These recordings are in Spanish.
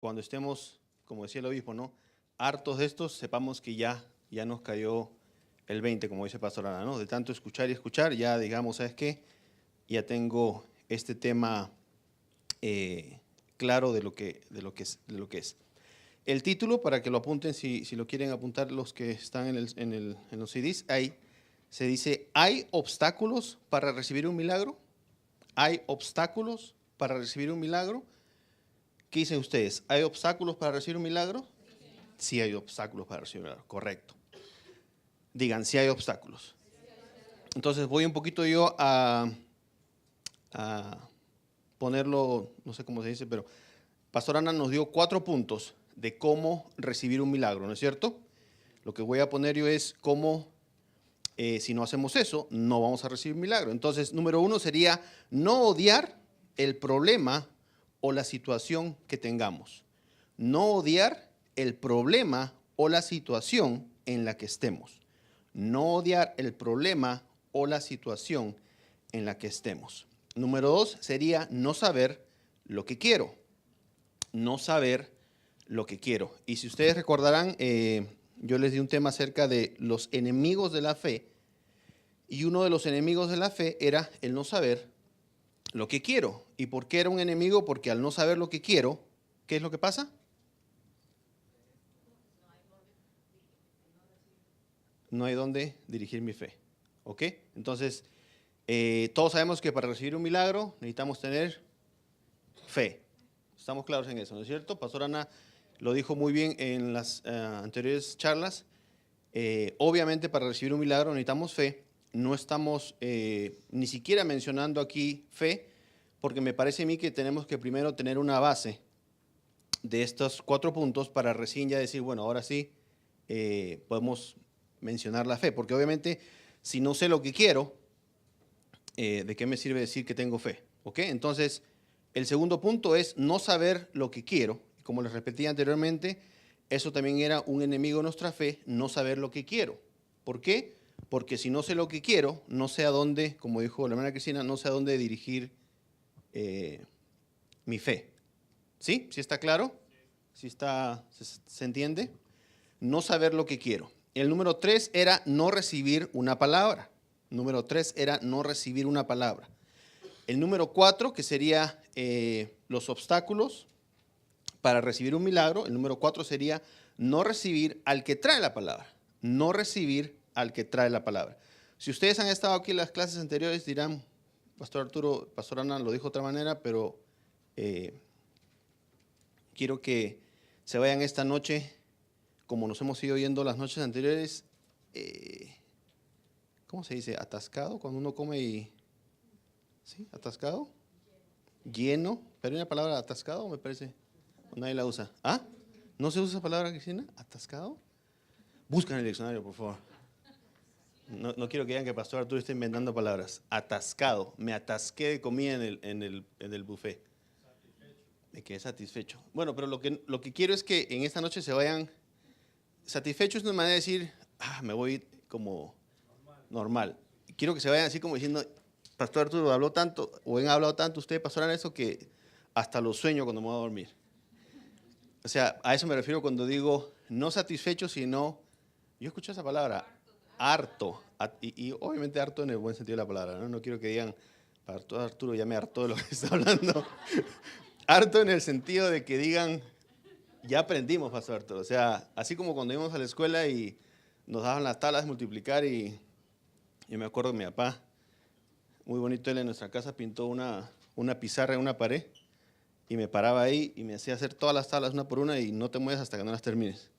cuando estemos, como decía el obispo, ¿no?, hartos de estos, sepamos que ya nos cayó el 20, como dice Pastor Ana, ¿no? De tanto escuchar y escuchar, ya digamos, ¿sabes qué? Ya tengo este tema claro de lo que es. El título, para que lo apunten, si lo quieren apuntar los que están en los CDs, ahí se dice: ¿hay obstáculos para recibir un milagro? ¿Hay obstáculos para recibir un milagro? ¿Qué dicen ustedes? ¿Hay obstáculos para recibir un milagro? Sí hay obstáculos para recibir un milagro, correcto. Digan, sí hay obstáculos. Entonces voy un poquito yo a ponerlo, no sé cómo se dice, pero Pastor Ana nos dio 4 puntos de cómo recibir un milagro, ¿no es cierto? Lo que voy a poner yo es cómo, si no hacemos eso, no vamos a recibir milagro. Entonces, número 1 sería no odiar el problema o la situación que tengamos. No odiar el problema o la situación en la que estemos. No odiar el problema o la situación en la que estemos. Número 2 sería no saber lo que quiero. No saber lo que quiero. Y si ustedes recordarán, yo les di un tema acerca de los enemigos de la fe. Y uno de los enemigos de la fe era el no saber lo que quiero. ¿Y por qué era un enemigo? Porque al no saber lo que quiero, ¿qué es lo que pasa? No hay dónde dirigir mi fe. ¿Ok? Entonces, todos sabemos que para recibir un milagro necesitamos tener fe. Estamos claros en eso, ¿no es cierto? Pastor Ana lo dijo muy bien en las anteriores charlas. Obviamente para recibir un milagro necesitamos fe. No estamos ni siquiera mencionando aquí fe, porque me parece a mí que tenemos que primero tener una base de estos 4 puntos para recién ya decir, bueno, ahora sí podemos mencionar la fe, porque obviamente si no sé lo que quiero, ¿de qué me sirve decir que tengo fe? ¿Ok? Entonces, el segundo punto es no saber lo que quiero. Como les repetí anteriormente, eso también era un enemigo de nuestra fe, no saber lo que quiero. ¿Por qué? Porque si no sé lo que quiero, no sé a dónde, como dijo la hermana Cristina, no sé a dónde dirigir mi fe. ¿Sí? ¿Sí está claro? ¿Sí está, se entiende? No saber lo que quiero. El número 3 era no recibir una palabra. Número 3 era no recibir una palabra. El número 4, que sería los obstáculos para recibir un milagro. El número 4 sería no recibir al que trae la palabra. No recibir al que trae la palabra. Si ustedes han estado aquí en las clases anteriores, dirán, Pastor Arturo, Pastor Ana lo dijo de otra manera, pero quiero que se vayan esta noche, como nos hemos ido oyendo las noches anteriores, ¿cómo se dice? Atascado, cuando uno come y... ¿Sí? ¿Atascado? Lleno. Pero hay una palabra atascado, me parece. Nadie la usa. ¿Ah? ¿No se usa esa palabra, Cristina? ¿Atascado? Buscan el diccionario, por favor. No quiero que digan que Pastor Arturo esté inventando palabras. Atascado. Me atasqué de comida en el buffet. Me quedé satisfecho. Bueno, pero lo que quiero es que en esta noche se vayan satisfechos. No es una manera de decir, me voy como normal. Quiero que se vayan así como diciendo, Pastor Arturo habló tanto, o han hablado tanto ustedes, Pastor Ana, eso que hasta lo sueño cuando me voy a dormir. O sea, a eso me refiero cuando digo no satisfecho, sino, yo escuché esa palabra, harto. Y obviamente harto en el buen sentido de la palabra, ¿no? No quiero que digan, Pastor Arturo ya me hartó de lo que está hablando. Harto en el sentido de que digan, ya aprendimos, Pastor Arturo. O sea, así como cuando íbamos a la escuela y nos daban las tablas de multiplicar y yo me acuerdo de mi papá, muy bonito, él en nuestra casa pintó una pizarra en una pared y me paraba ahí y me hacía hacer todas las tablas una por una y no te mueves hasta que no las termines.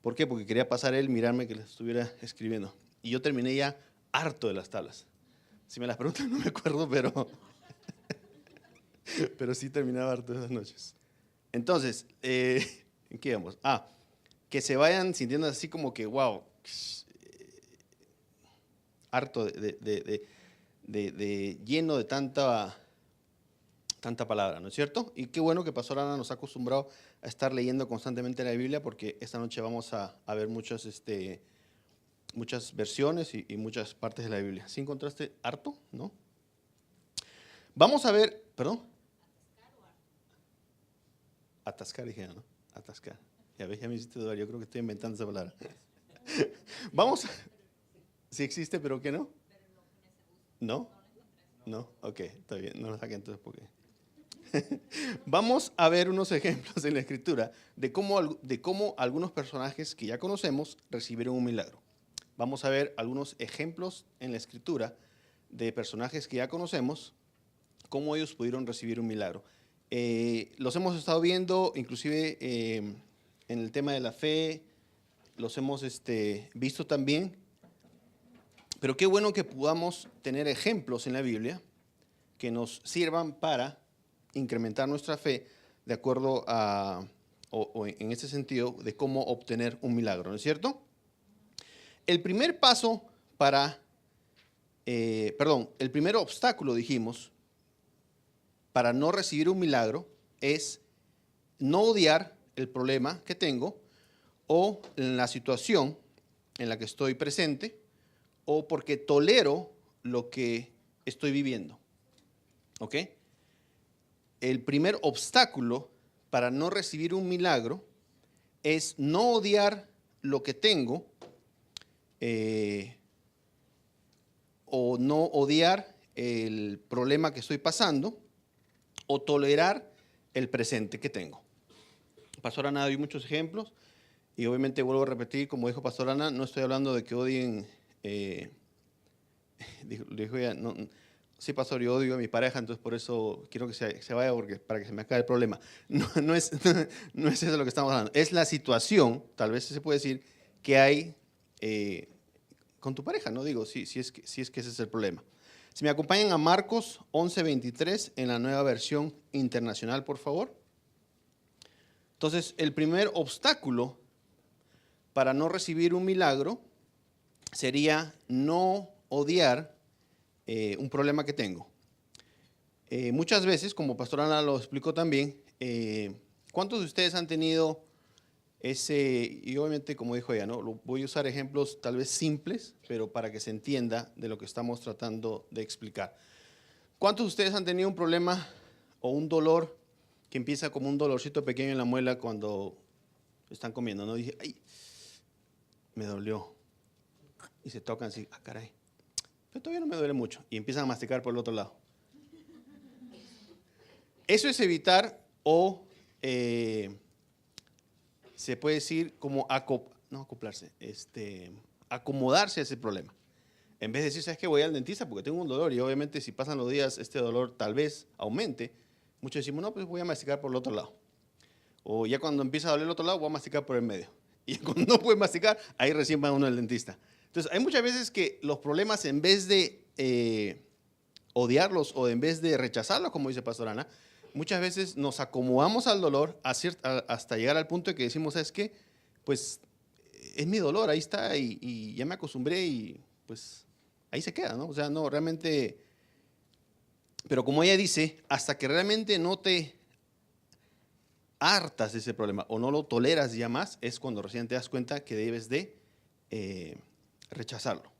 ¿Por qué? Porque quería pasar él, mirarme que las estuviera escribiendo. Y yo terminé ya harto de las tablas. Si me las preguntan no me acuerdo, pero sí terminaba harto esas noches. Entonces, ¿en qué íbamos? Que se vayan sintiendo así como que, wow, harto de lleno de tanta palabra, ¿no es cierto? Y qué bueno que Pastor Ana nos ha acostumbrado a estar leyendo constantemente la Biblia, porque esta noche vamos a ver muchas versiones y muchas partes de la Biblia. ¿Sí encontraste harto? ¿No? Vamos a ver, perdón. Atascar, dije, ¿no? Atascar. Ya ves, ya me hiciste dudar. Yo creo que estoy inventando esa palabra. Vamos. Sí existe, pero ¿qué no? ¿No? No, ok, está bien. No lo saqué entonces porque... Vamos a ver unos ejemplos en la Escritura de cómo algunos personajes que ya conocemos recibieron un milagro. Vamos a ver algunos ejemplos en la Escritura de personajes que ya conocemos, cómo ellos pudieron recibir un milagro. Los hemos estado viendo, inclusive en el tema de la fe, los hemos visto también, pero qué bueno que podamos tener ejemplos en la Biblia que nos sirvan para incrementar nuestra fe de acuerdo a, o en este sentido, de cómo obtener un milagro, ¿no es cierto? El primer paso el primer obstáculo, dijimos, para no recibir un milagro es no odiar el problema que tengo o la situación en la que estoy presente o porque tolero lo que estoy viviendo. ¿Ok? El primer obstáculo para no recibir un milagro es no odiar lo que tengo o no odiar el problema que estoy pasando o tolerar el presente que tengo. Pastor Ana dio muchos ejemplos y obviamente vuelvo a repetir, como dijo Pastor Ana, no estoy hablando de que odien, dijo ella, no, sí, pastor, yo odio a mi pareja, entonces por eso quiero que se vaya para que se me acabe el problema. No es eso lo que estamos hablando. Es la situación, tal vez se puede decir, que hay con tu pareja, ¿no? Digo, si es que ese es el problema. Si me acompañan a Marcos 11:23 en la Nueva Versión Internacional, por favor. Entonces, el primer obstáculo para no recibir un milagro sería no odiar un problema que tengo. Muchas veces, como Pastor Ana lo explicó también, ¿cuántos de ustedes han tenido ese, y obviamente como dijo ella, ¿no? Voy a usar ejemplos tal vez simples, pero para que se entienda de lo que estamos tratando de explicar. ¿Cuántos de ustedes han tenido un problema o un dolor que empieza como un dolorcito pequeño en la muela cuando están comiendo, ¿no? Dije, ay, me dolió. Y se tocan así, ah, caray. Pero todavía no me duele mucho. Y empiezan a masticar por el otro lado. Eso es evitar o se puede decir como acomodarse a ese problema. En vez de decir, ¿sabes qué? Voy al dentista porque tengo un dolor y obviamente si pasan los días este dolor tal vez aumente. Muchos decimos, no, pues voy a masticar por el otro lado. O ya cuando empieza a doler el otro lado, voy a masticar por el medio. Y cuando no puede masticar, ahí recién va uno al dentista. Entonces, hay muchas veces que los problemas, en vez de odiarlos o en vez de rechazarlos, como dice Pastor Ana, muchas veces nos acomodamos al dolor hasta llegar al punto de que decimos, ¿sabes qué? Pues es mi dolor, ahí está y ya me acostumbré y pues ahí se queda, ¿no? O sea, no, realmente, pero como ella dice, hasta que realmente no te hartas de ese problema o no lo toleras ya más, es cuando recién te das cuenta que debes de rechazarlo.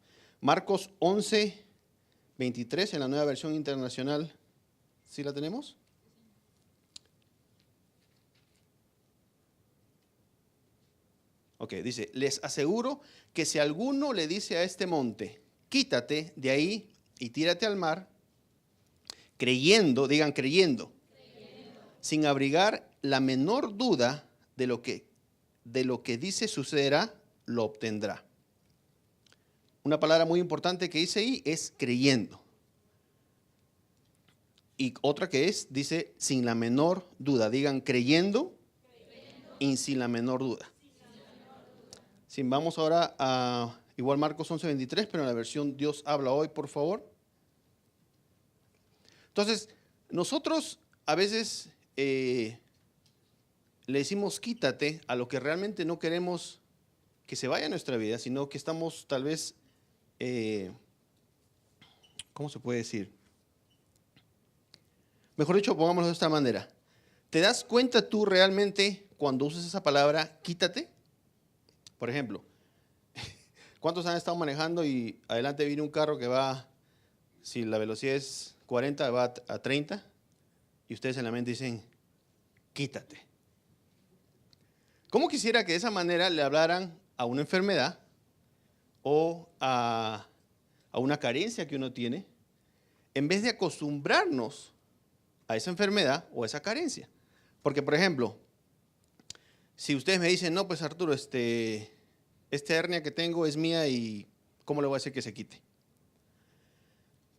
Marcos 11:23 en la Nueva Versión Internacional, ¿sí la tenemos? Ok, dice, les aseguro que si alguno le dice a este monte, quítate de ahí y tírate al mar, creyendo, digan creyendo, sin abrigar la menor duda de lo que dice sucederá, lo obtendrá. Una palabra muy importante que dice ahí es creyendo. Y otra que dice sin la menor duda. Digan creyendo y sin la menor duda. Sí, vamos ahora a igual Marcos 11:23, pero en la versión Dios habla hoy, por favor. Entonces, nosotros a veces le decimos quítate a lo que realmente no queremos que se vaya a nuestra vida, sino que estamos tal vez, ¿cómo se puede decir? Mejor dicho, pongámoslo de esta manera. ¿Te das cuenta tú realmente cuando usas esa palabra quítate? Por ejemplo, ¿cuántos han estado manejando y adelante viene un carro que va, si la velocidad es 40, va a 30? Y ustedes en la mente dicen, quítate. ¿Cómo quisiera que de esa manera le hablaran a una enfermedad o a una carencia que uno tiene, en vez de acostumbrarnos a esa enfermedad o a esa carencia? Porque, por ejemplo, si ustedes me dicen, no, pues Arturo, esta hernia que tengo es mía y ¿cómo le voy a decir que se quite?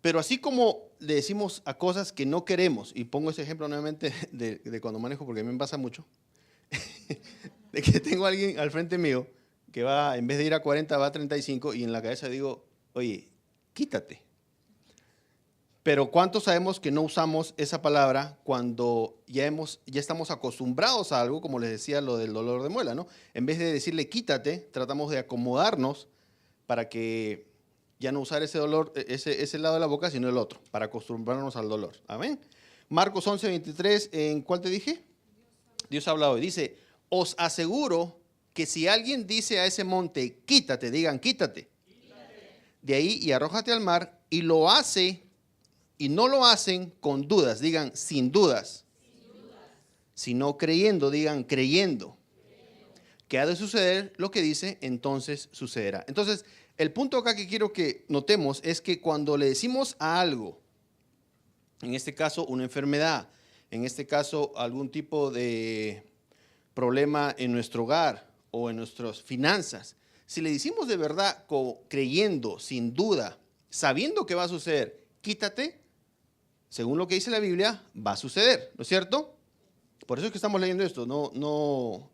Pero así como le decimos a cosas que no queremos, y pongo ese ejemplo nuevamente de cuando manejo, porque a mí me pasa mucho, de que tengo a alguien al frente mío que va, en vez de ir a 40, va a 35 y en la cabeza digo, oye, quítate. Pero ¿cuántos sabemos que no usamos esa palabra cuando ya estamos acostumbrados a algo, como les decía lo del dolor de muela, ¿no? En vez de decirle quítate, tratamos de acomodarnos para que ya no usar ese dolor, ese lado de la boca, sino el otro, para acostumbrarnos al dolor. Amén. Marcos 11:23, ¿en cuál te dije? Dios ha hablado y dice, os aseguro que si alguien dice a ese monte, quítate, digan, quítate, de ahí y arrójate al mar, y lo hace, y no lo hacen con dudas, digan, sin dudas, sino creyendo, digan, creyendo, que ha de suceder lo que dice, entonces sucederá. Entonces, el punto acá que quiero que notemos es que cuando le decimos a algo, en este caso una enfermedad, en este caso algún tipo de problema en nuestro hogar o en nuestras finanzas, si le decimos de verdad, creyendo, sin duda, sabiendo que va a suceder, quítate, según lo que dice la Biblia, va a suceder, ¿no es cierto? Por eso es que estamos leyendo esto, no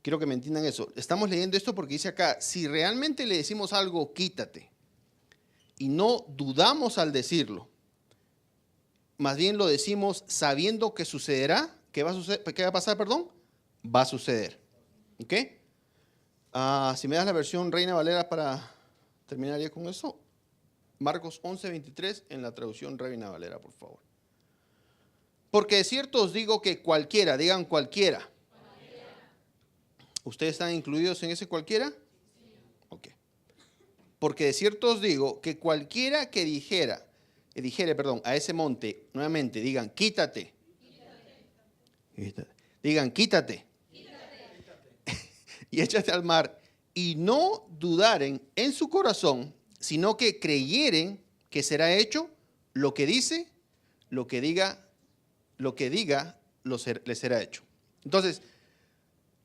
quiero que me entiendan eso. Estamos leyendo esto porque dice acá, si realmente le decimos algo, quítate, y no dudamos al decirlo, más bien lo decimos sabiendo que sucederá, ¿qué va a suceder? ¿Qué va a pasar, perdón? Va a suceder. ¿Ok? Si me das la versión Reina Valera para terminar ya con eso. Marcos 11:23 en la traducción Reina Valera, por favor. Porque de cierto os digo que cualquiera, digan cualquiera. ¿Ustedes están incluidos en ese cualquiera? Ok. Porque de cierto os digo que cualquiera que dijere, a ese monte, nuevamente, digan, quítate. Quítate. Digan, quítate. Y échate al mar, y no dudaren en su corazón, sino que creyeren que será hecho lo que dice, lo que diga, le será hecho. Entonces,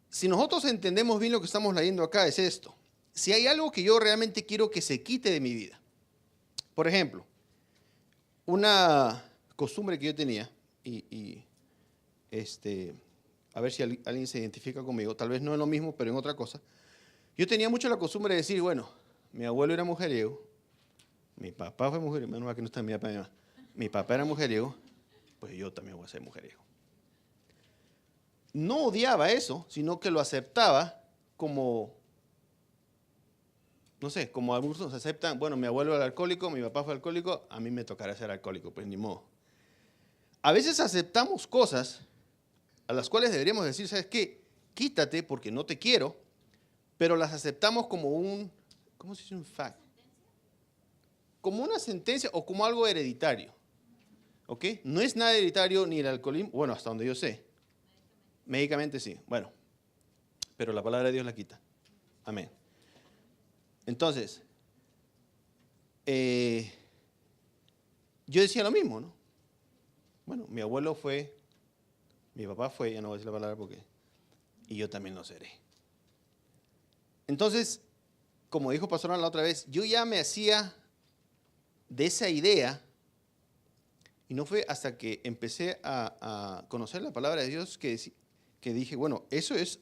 si nosotros entendemos bien lo que estamos leyendo acá, es esto. Si hay algo que yo realmente quiero que se quite de mi vida, por ejemplo, una costumbre que yo tenía, a ver si alguien se identifica conmigo, tal vez no es lo mismo, pero en otra cosa. Yo tenía mucho la costumbre de decir, bueno, mi abuelo era mujeriego, mi papá fue mujeriego, menos mal que no está mi papá y mi mamá. Mi papá era mujeriego, pues yo también voy a ser mujeriego. No odiaba eso, sino que lo aceptaba como, no sé, como algunos aceptan, bueno, mi abuelo era alcohólico, mi papá fue alcohólico, a mí me tocará ser alcohólico, pues ni modo. A veces aceptamos cosas a las cuales deberíamos decir, ¿sabes qué? Quítate porque no te quiero, pero las aceptamos como ¿cómo se dice un fact? Como una sentencia o como algo hereditario. ¿Ok? No es nada hereditario ni el alcoholismo, bueno, hasta donde yo sé. Médicamente sí, bueno, pero la palabra de Dios la quita. Amén. Entonces, yo decía lo mismo, ¿no? Bueno, mi abuelo fue, mi papá fue, ya no voy a decir la palabra porque, y yo también lo seré. Entonces, como dijo Pastor la otra vez, yo ya me hacía de esa idea, y no fue hasta que empecé a conocer la palabra de Dios que dije, bueno, eso es,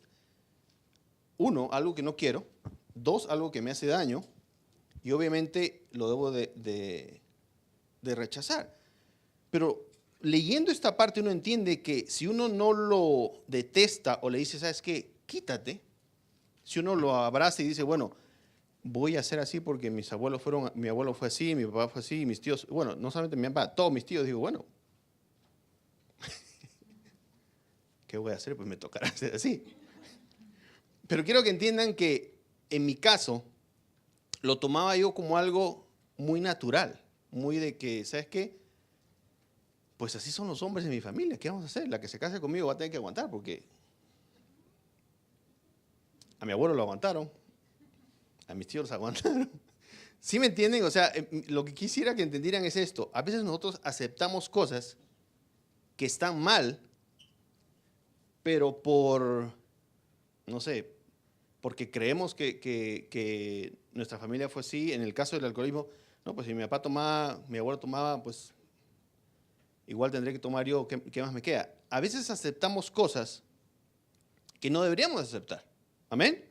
uno, algo que no quiero, dos, algo que me hace daño, y obviamente lo debo de rechazar. Pero leyendo esta parte uno entiende que si uno no lo detesta o le dice, ¿sabes qué? Quítate. Si uno lo abraza y dice, bueno, voy a hacer así porque mi abuelo fue así, mi papá fue así, mis tíos, bueno, no solamente mi papá, todos mis tíos, digo, bueno, ¿qué voy a hacer? Pues me tocará hacer así. Pero quiero que entiendan que en mi caso lo tomaba yo como algo muy natural, muy de que, ¿sabes qué? Pues así son los hombres de mi familia, ¿qué vamos a hacer? La que se case conmigo va a tener que aguantar porque A mi abuelo lo aguantaron. A mis tíos los aguantaron. ¿Sí me entienden? O sea, lo que quisiera que entendieran es esto. A veces nosotros aceptamos cosas que están mal, pero no sé, porque creemos que nuestra familia fue así. En el caso del alcoholismo, no, pues si mi papá tomaba, mi abuelo tomaba, pues igual tendré que tomar yo, ¿qué más me queda? A veces aceptamos cosas que no deberíamos aceptar. ¿Amén?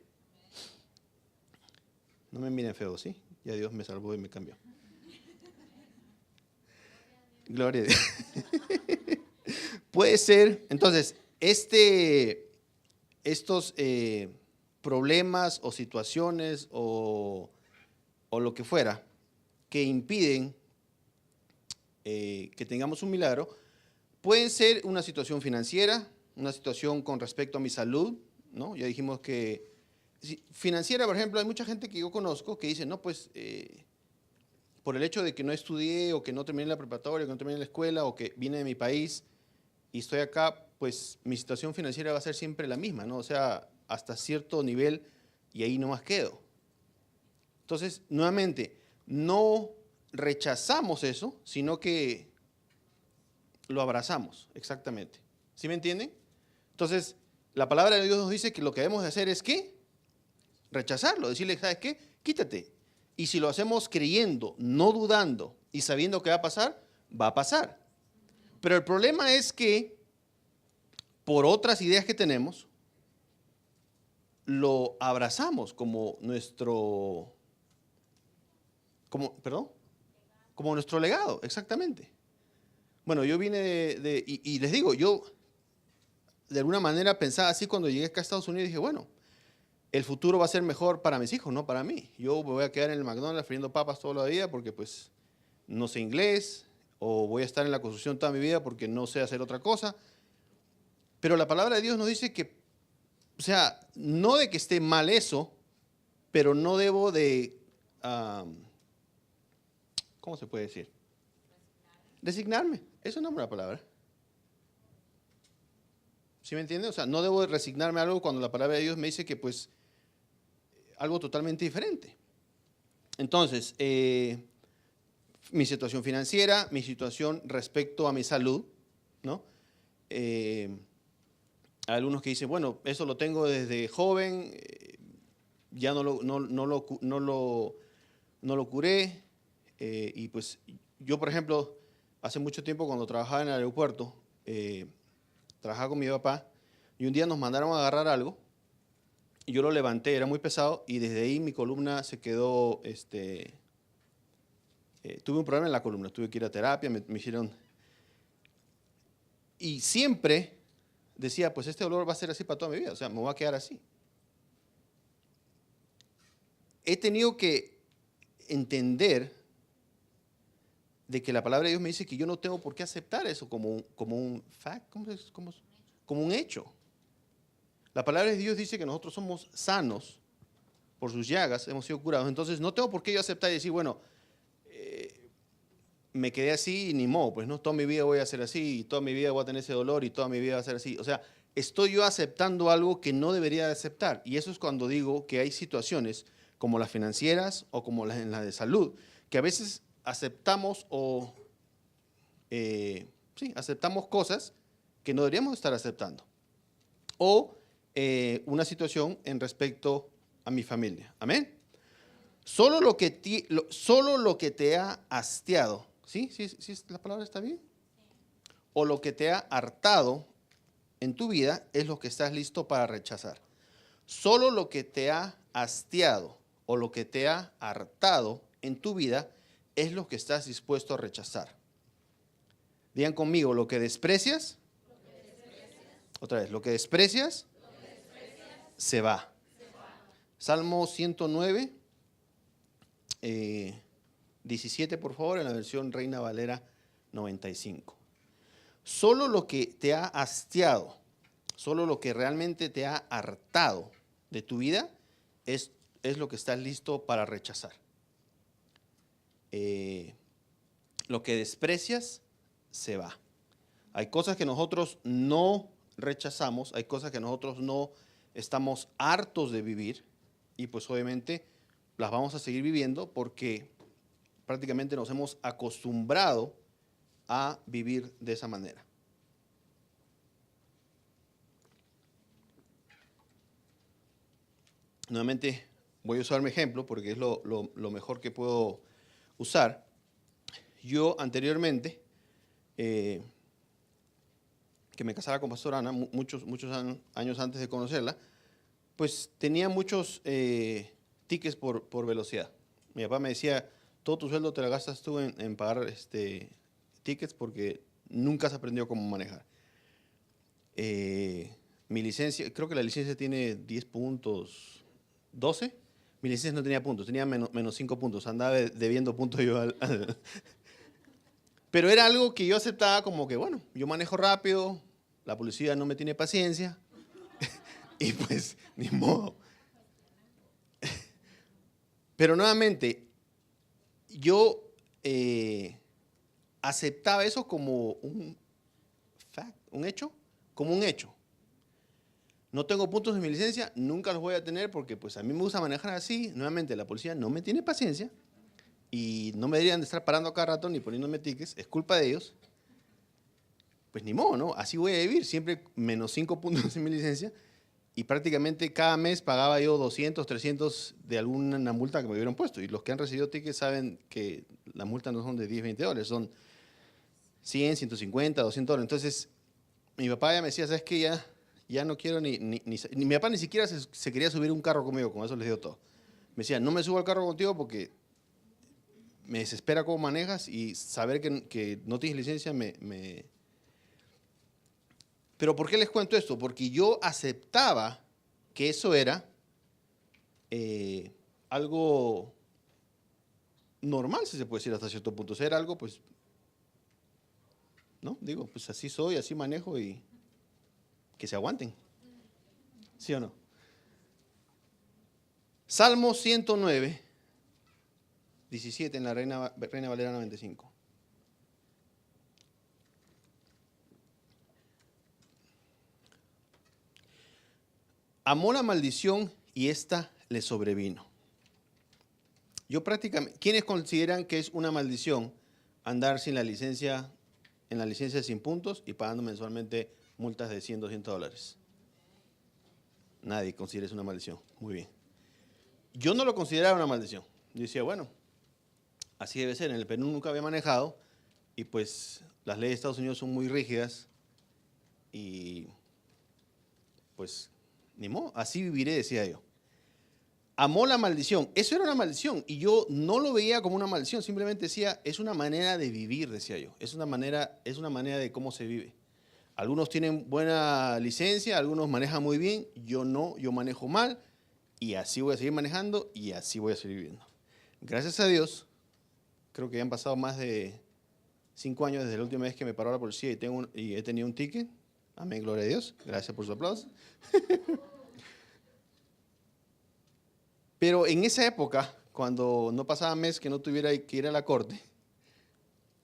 No me miren feo, ¿sí? Ya Dios me salvó y me cambió. Gloria a Dios. Puede ser, entonces, estos problemas o situaciones o lo que fuera que impiden que tengamos un milagro, pueden ser una situación financiera, una situación con respecto a mi salud, ¿no? Ya dijimos que financiera, por ejemplo, hay mucha gente que yo conozco que dice, no, pues por el hecho de que no estudié o que no terminé la preparatoria, que no terminé la escuela o que vine de mi país y estoy acá, pues mi situación financiera va a ser siempre la misma, ¿no? O sea, hasta cierto nivel y ahí nomás quedo. Entonces, nuevamente, no rechazamos eso, sino que lo abrazamos, exactamente. ¿Sí me entienden? Entonces, la palabra de Dios nos dice que lo que debemos de hacer es ¿qué? Rechazarlo, decirle, ¿sabes qué? Quítate. Y si lo hacemos creyendo, no dudando y sabiendo que va a pasar, va a pasar. Pero el problema es que por otras ideas que tenemos, lo abrazamos como nuestro, como nuestro legado, exactamente. Bueno, yo vine y les digo, yo de alguna manera pensaba así cuando llegué acá a Estados Unidos y dije, bueno, el futuro va a ser mejor para mis hijos, no para mí. Yo me voy a quedar en el McDonald's friendo papas toda la vida porque pues no sé inglés o voy a estar en la construcción toda mi vida porque no sé hacer otra cosa. Pero la palabra de Dios nos dice que, o sea, no de que esté mal eso, pero no debo de, ¿cómo se puede decir? Resignarme. Eso no es una palabra. ¿Sí me entiende? O sea, no debo de resignarme a algo cuando la palabra de Dios me dice que pues algo totalmente diferente. Entonces, mi situación financiera, mi situación respecto a mi salud, ¿no? Hay algunos que dicen, bueno, eso lo tengo desde joven, ya no lo curé, y pues yo, por ejemplo, hace mucho tiempo cuando trabajaba en el aeropuerto, trabajaba con mi papá, y un día nos mandaron a agarrar algo, y yo lo levanté, era muy pesado, y desde ahí mi columna se quedó, tuve un problema en la columna, tuve que ir a terapia, me hicieron... Y siempre decía, pues este dolor va a ser así para toda mi vida, o sea, me voy a quedar así. He tenido que entender de que la palabra de Dios me dice que yo no tengo por qué aceptar eso como un fact, como un hecho. La palabra de Dios dice que nosotros somos sanos por sus llagas, hemos sido curados. Entonces no tengo por qué yo aceptar y decir, bueno, me quedé así y ni modo, pues no, toda mi vida voy a ser así, y toda mi vida voy a tener ese dolor y toda mi vida va a ser así. O sea, estoy yo aceptando algo que no debería de aceptar. Y eso es cuando digo que hay situaciones como las financieras o como en las de salud, que a veces aceptamos aceptamos cosas que no deberíamos estar aceptando. O una situación en respecto a mi familia. Amén. Solo lo que te ha hastiado, ¿sí? ¿Sí la palabra está bien? O lo que te ha hartado en tu vida es lo que estás listo para rechazar. Solo lo que te ha hastiado o lo que te ha hartado en tu vida es lo que estás dispuesto a rechazar. Digan conmigo, lo que desprecias, otra vez, lo que desprecias, se va. Salmo 109, 17, por favor, en la versión Reina Valera 95. Solo lo que te ha hastiado, solo lo que realmente te ha hartado de tu vida es lo que estás listo para rechazar. Lo que desprecias se va. Hay cosas que nosotros no rechazamos, hay cosas que nosotros no estamos hartos de vivir y pues obviamente las vamos a seguir viviendo porque prácticamente nos hemos acostumbrado a vivir de esa manera. Nuevamente voy a usar mi ejemplo porque es lo mejor que puedo usar. Yo anteriormente, que me casara con Pastora Ana, muchos años antes de conocerla, pues tenía muchos tickets por velocidad. Mi papá me decía, todo tu sueldo te lo gastas tú en pagar tickets porque nunca has aprendido cómo manejar. Mi licencia, creo que la licencia tiene 10 puntos, 12. Mi licencia no tenía puntos, tenía menos 5 puntos. Andaba debiendo puntos yo Pero era algo que yo aceptaba como que, bueno, yo manejo rápido, la policía no me tiene paciencia y pues, ni modo. Pero nuevamente, yo aceptaba eso como un fact, un hecho, como un hecho. No tengo puntos en mi licencia, nunca los voy a tener porque pues a mí me gusta manejar así. Nuevamente, la policía no me tiene paciencia y no me deberían de estar parando a cada rato ni poniéndome tickets, es culpa de ellos. Pues ni modo, ¿no? Así voy a vivir, siempre menos 5 puntos en mi licencia y prácticamente cada mes pagaba yo 200, 300 de alguna multa que me hubieran puesto. Y los que han recibido tickets saben que las multas no son de 10, 20 dólares, son 100, 150, 200 dólares. Entonces, mi papá ya me decía, ¿sabes qué? Ya no quiero ni mi papá ni siquiera se quería subir un carro conmigo, con eso les digo todo. Me decía, no me subo al carro contigo porque me desespera cómo manejas y saber que no tienes licencia me... Pero ¿por qué les cuento esto? Porque yo aceptaba que eso era algo normal, si se puede decir hasta cierto punto. O sea, era algo, pues, ¿no? Digo, pues así soy, así manejo y que se aguanten. ¿Sí o no? Salmo 109, 17 en la Reina Valera 95. Amó la maldición y esta le sobrevino. Yo prácticamente, ¿quiénes consideran que es una maldición andar sin la licencia, en la licencia sin puntos y pagando mensualmente multas de 100, 200 dólares? Nadie considera eso una maldición. Muy bien. Yo no lo consideraba una maldición. Yo decía, bueno, así debe ser. En el Perú nunca había manejado y pues las leyes de Estados Unidos son muy rígidas y pues ni modo, así viviré, decía yo. Amó la maldición. Eso era una maldición y yo no lo veía como una maldición, simplemente decía, es una manera de vivir, decía yo. Es una manera de cómo se vive. Algunos tienen buena licencia, algunos manejan muy bien, yo no, yo manejo mal y así voy a seguir manejando y así voy a seguir viviendo. Gracias a Dios, creo que ya han pasado más de 5 años desde la última vez que me paró la policía y he tenido un ticket. Amén, gloria a Dios. Gracias por su aplauso. Pero en esa época, cuando no pasaba mes que no tuviera que ir a la corte,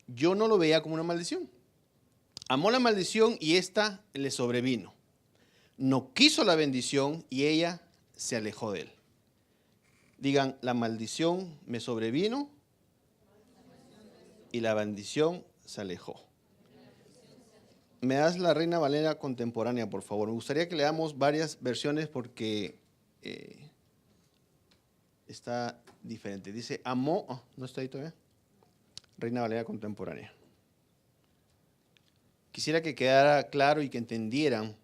yo no lo veía como una maldición. Amó la maldición y esta le sobrevino. No quiso la bendición y ella se alejó de él. Digan, la maldición me sobrevino y la bendición se alejó. ¿Me das la Reina Valera contemporánea, por favor? Me gustaría que leamos varias versiones porque está diferente. Dice, amó, ¿no está ahí todavía? Reina Valera contemporánea. Quisiera que quedara claro y que entendieran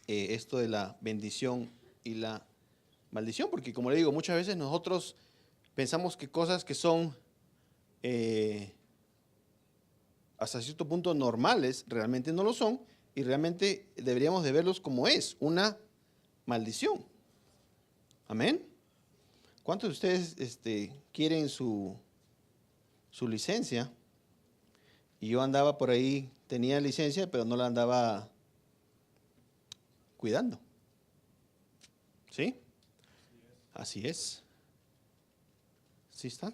esto de la bendición y la maldición, porque como le digo, muchas veces nosotros pensamos que cosas que son hasta cierto punto normales, realmente no lo son, y realmente deberíamos de verlos como es, una maldición. Amén. ¿Cuántos de ustedes quieren su licencia? Y yo andaba por ahí, tenía licencia, pero no la andaba cuidando. ¿Sí? Así es. ¿Sí está?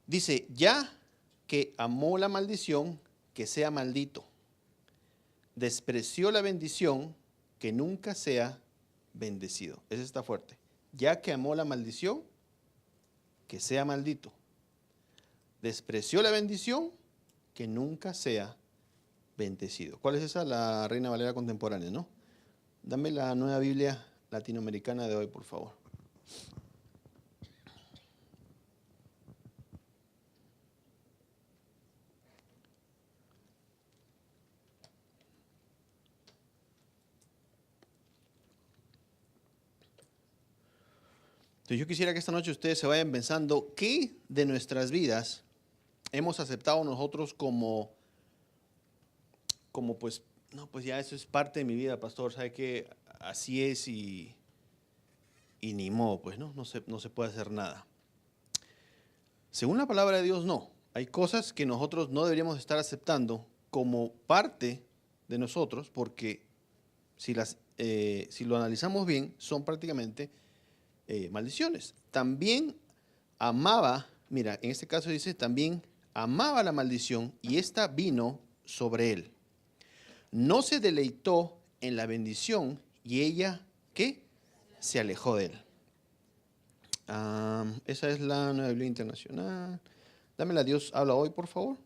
Dice, ya que amó la maldición, que sea maldito. despreció la bendición, que nunca sea bendecido. Ese está fuerte. Ya que amó la maldición, que sea maldito. Despreció la bendición, que nunca sea bendecido. ¿Cuál es esa? La Reina Valera contemporánea, ¿no? Dame la Nueva Biblia Latinoamericana de hoy, por favor. Entonces yo quisiera que esta noche ustedes se vayan pensando qué de nuestras vidas hemos aceptado nosotros como pues, no, pues ya eso es parte de mi vida, pastor, sabe que así es y ni modo, pues no se puede hacer nada. Según la palabra de Dios, no. Hay cosas que nosotros no deberíamos estar aceptando como parte de nosotros, porque si lo analizamos bien, son prácticamente maldiciones. También amaba, mira, en este caso dice, también amaba la maldición y esta vino sobre él. No se deleitó en la bendición y ella, ¿qué? Se alejó de él. Esa es la Nueva Biblia Internacional. Dámela, Dios habla hoy, por favor.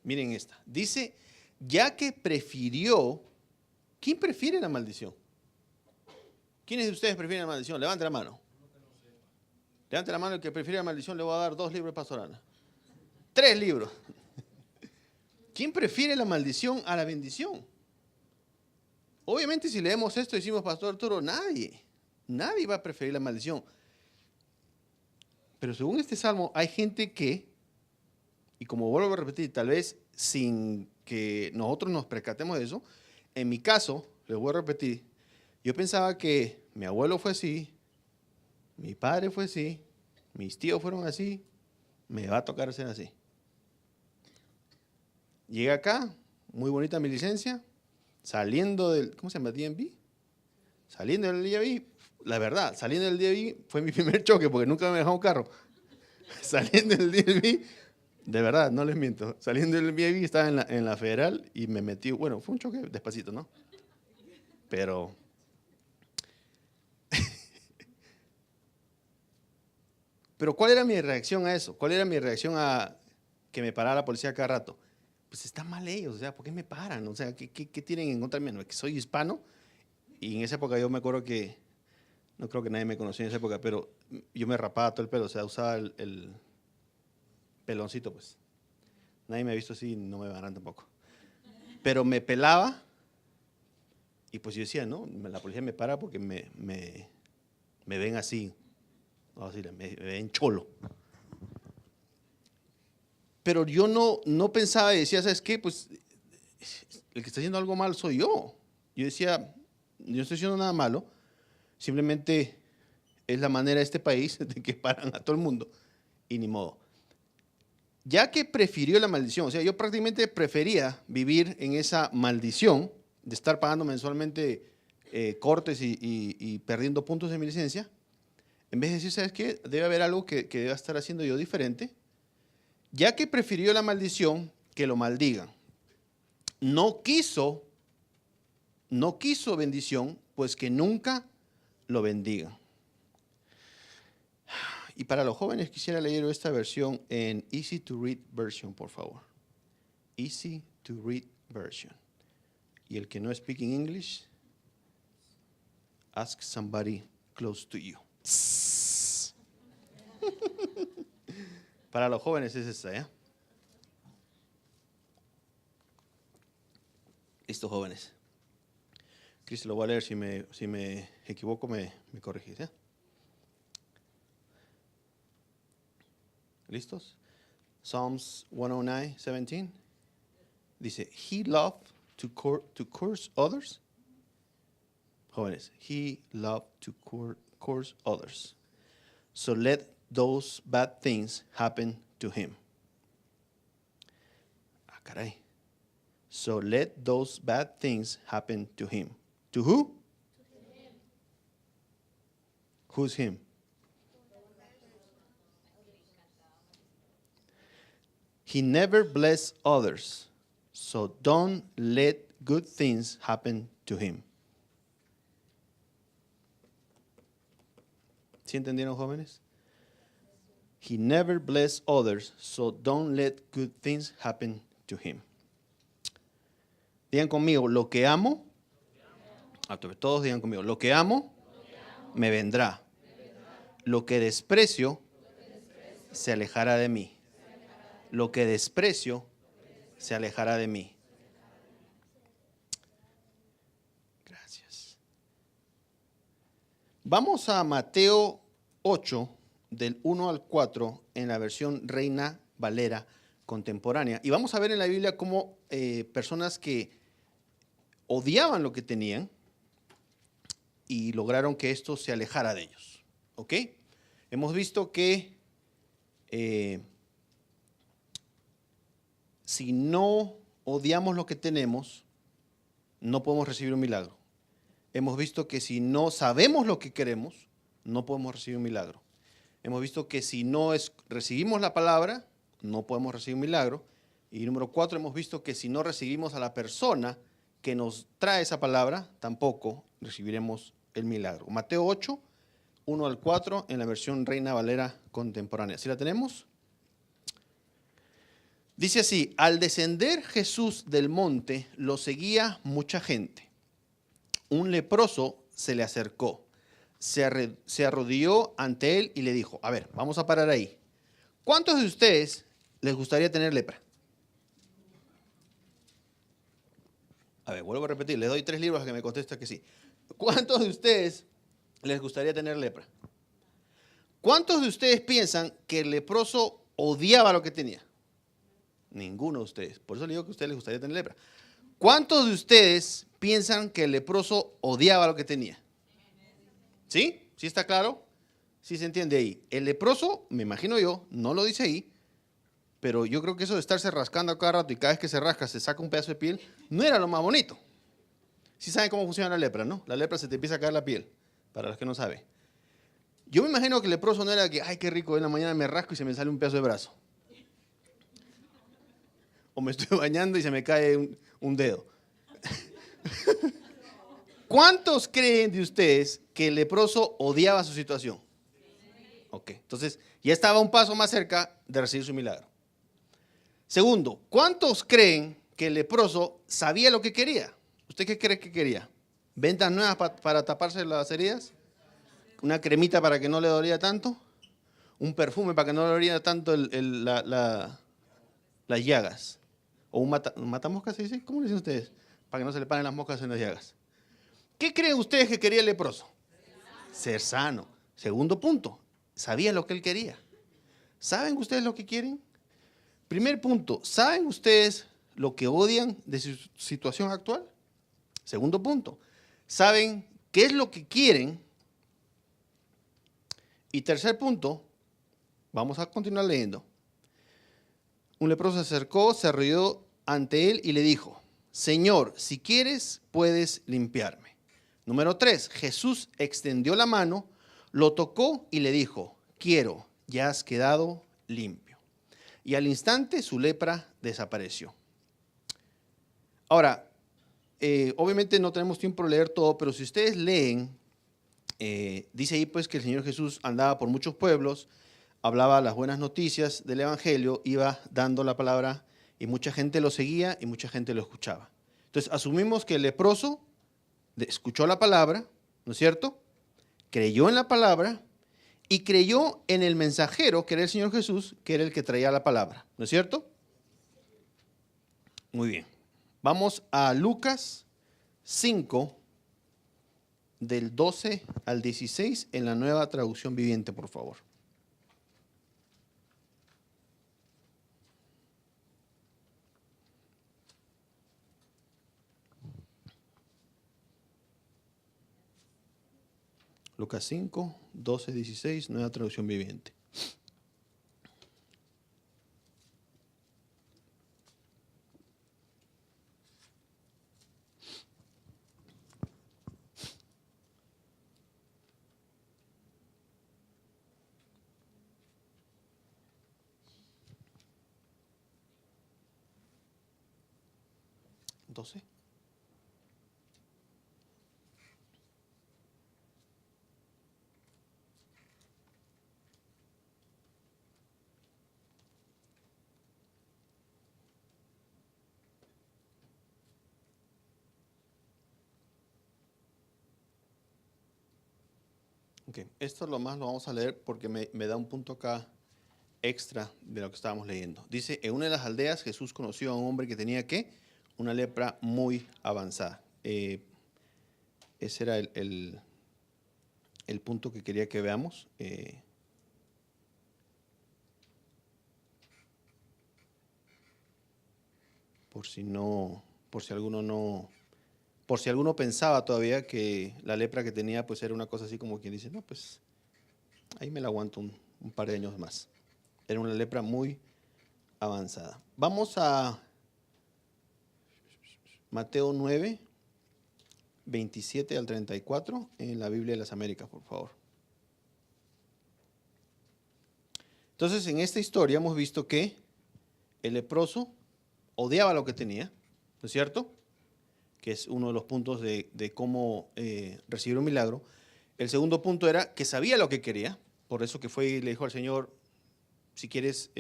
Miren esta. Dice, ya que prefirió, ¿quién prefiere la maldición? ¿Quiénes de ustedes prefieren la maldición? Levante la mano. Levante la mano el que prefiere la maldición, le voy a dar 2 libros de pastorana. 3 libros. ¿Quién prefiere la maldición a la bendición? Obviamente si leemos esto decimos, Pastor Arturo, nadie va a preferir la maldición. Pero según este salmo hay gente que, y como vuelvo a repetir, tal vez sin que nosotros nos percatemos de eso, en mi caso, les voy a repetir, yo pensaba que mi abuelo fue así, mi padre fue así, mis tíos fueron así, me va a tocar ser así. Llegué acá, muy bonita mi licencia, saliendo del, ¿cómo se llama? DMV. Saliendo del DMV, la verdad, saliendo del DMV fue mi primer choque porque nunca me dejó un carro. Saliendo del DMV, de verdad, no les miento, saliendo del DMV estaba en la Federal y me metí, bueno, fue un choque despacito, ¿no? Pero ¿cuál era mi reacción a eso? ¿Cuál era mi reacción a que me parara la policía cada rato? Pues están mal ellos, o sea, ¿por qué me paran? O sea, ¿qué tienen en contra mío? Que soy hispano y en esa época yo me acuerdo que, no creo que nadie me conocía en esa época, pero yo me rapaba todo el pelo, o sea, usaba el peloncito, pues. Nadie me ha visto así, no me verán tampoco. Pero me pelaba y pues yo decía, no, la policía me para porque me ven así, vamos a decir, me ven cholo. Pero yo no pensaba y decía, ¿sabes qué? Pues el que está haciendo algo mal soy yo. Yo decía, yo no estoy haciendo nada malo, simplemente es la manera de este país de que paran a todo el mundo y ni modo. Ya que prefirió la maldición, o sea, yo prácticamente prefería vivir en esa maldición de estar pagando mensualmente cortes y perdiendo puntos de mi licencia, en vez de decir, ¿sabes qué? Debe haber algo que deba estar haciendo yo diferente. Ya que prefirió la maldición, que lo maldigan. No quiso bendición, pues que nunca lo bendigan. Y para los jóvenes quisiera leer esta versión en Easy to Read Version, por favor. Easy to Read Version. Y el que no speaking English, ask somebody close to you. Para los jóvenes es esta, ¿ya? Listo, jóvenes. Cristo, lo voy a leer, si me equivoco me corregís, ¿ya? ¿Listos? Psalms 109:17 dice, he loved to curse others. Jóvenes, he loved to curse others. So let those bad things happen to him. Ah, caray. So let those bad things happen to him. To who? To him. Who's him? He never blessed others, so don't let good things happen to him. ¿Sí entendieron, jóvenes? He never blessed others, so don't let good things happen to him. Digan conmigo, lo que amo, todos digan conmigo, lo que amo me vendrá. Lo que desprecio se alejará de mí. Lo que desprecio se alejará de mí. Gracias. Vamos a Mateo 8, del 1 al 4, en la versión Reina Valera contemporánea. Y vamos a ver en la Biblia cómo personas que odiaban lo que tenían y lograron que esto se alejara de ellos. ¿Ok? Hemos visto que si no odiamos lo que tenemos, no podemos recibir un milagro. Hemos visto que si no sabemos lo que queremos, no podemos recibir un milagro. Hemos visto que si no recibimos la palabra, no podemos recibir un milagro. Y número 4, hemos visto que si no recibimos a la persona que nos trae esa palabra, tampoco recibiremos el milagro. Mateo 8, 1 al 4, en la versión Reina Valera contemporánea. ¿Sí la tenemos? Dice así: al descender Jesús del monte, lo seguía mucha gente. Un leproso se le acercó, se arrodilló ante él y le dijo: a ver, vamos a parar ahí. ¿Cuántos de ustedes les gustaría tener lepra? A ver, vuelvo a repetir, les doy 3 libros a que me conteste que sí. ¿Cuántos de ustedes les gustaría tener lepra? ¿Cuántos de ustedes piensan que el leproso odiaba lo que tenía? Ninguno de ustedes. Por eso le digo que a ustedes les gustaría tener lepra. ¿Cuántos de ustedes piensan que el leproso odiaba lo que tenía? ¿Sí? ¿Sí está claro? ¿Sí se entiende ahí? El leproso, me imagino yo, no lo dice ahí, pero yo creo que eso de estarse rascando a cada rato y cada vez que se rasca se saca un pedazo de piel, no era lo más bonito. Sí saben cómo funciona la lepra, ¿no? La lepra se te empieza a caer la piel, para los que no saben. Yo me imagino que el leproso no era que, ay, qué rico, en la mañana me rasco y se me sale un pedazo de brazo. O me estoy bañando y se me cae un dedo. ¿Cuántos creen de ustedes que el leproso odiaba su situación? Ok, entonces ya estaba un paso más cerca de recibir su milagro. Segundo, ¿cuántos creen que el leproso sabía lo que quería? ¿Usted qué cree que quería? ¿Ventas nuevas para taparse las heridas? ¿Una cremita para que no le dolía tanto? ¿Un perfume para que no le dolía tanto las llagas? ¿O un matamoscas se dice? ¿Cómo le dicen ustedes? Para que no se le paren las moscas en las llagas. ¿Qué creen ustedes que quería el leproso? Ser sano. Segundo punto, sabía lo que él quería. ¿Saben ustedes lo que quieren? Primer punto, ¿saben ustedes lo que odian de su situación actual? Segundo punto, ¿saben qué es lo que quieren? Y tercer punto, vamos a continuar leyendo. Un leproso se acercó, se arrodilló ante él y le dijo: Señor, si quieres, puedes limpiarme. Número 3, Jesús extendió la mano, lo tocó y le dijo: quiero, ya has quedado limpio. Y al instante su lepra desapareció. Ahora, obviamente no tenemos tiempo de leer todo, pero si ustedes leen, dice ahí pues que el Señor Jesús andaba por muchos pueblos, hablaba las buenas noticias del Evangelio, iba dando la palabra y mucha gente lo seguía y mucha gente lo escuchaba. Entonces asumimos que el leproso escuchó la palabra, ¿no es cierto? Creyó en la palabra y creyó en el mensajero, que era el Señor Jesús, que era el que traía la palabra, ¿no es cierto? Muy bien. Vamos a Lucas 5, del 12 al 16, en la Nueva Traducción Viviente, por favor. Lucas 5, 12, 16, Nueva Traducción Viviente. 12. Okay. Esto lo vamos a leer porque me da un punto acá extra de lo que estábamos leyendo. Dice, en una de las aldeas Jesús conoció a un hombre que tenía, ¿qué? Una lepra muy avanzada. Ese era el punto que quería que veamos. Por si alguno pensaba todavía que la lepra que tenía pues era una cosa así como quien dice, no, pues ahí me la aguanto un par de años más. Era una lepra muy avanzada. Vamos a Mateo 9, 27 al 34 en la Biblia de las Américas, por favor. Entonces, en esta historia hemos visto que el leproso odiaba lo que tenía, ¿no es cierto? Que es uno de los puntos de cómo recibir un milagro. El segundo punto era que sabía lo que quería, por eso que fue y le dijo al Señor, si quieres,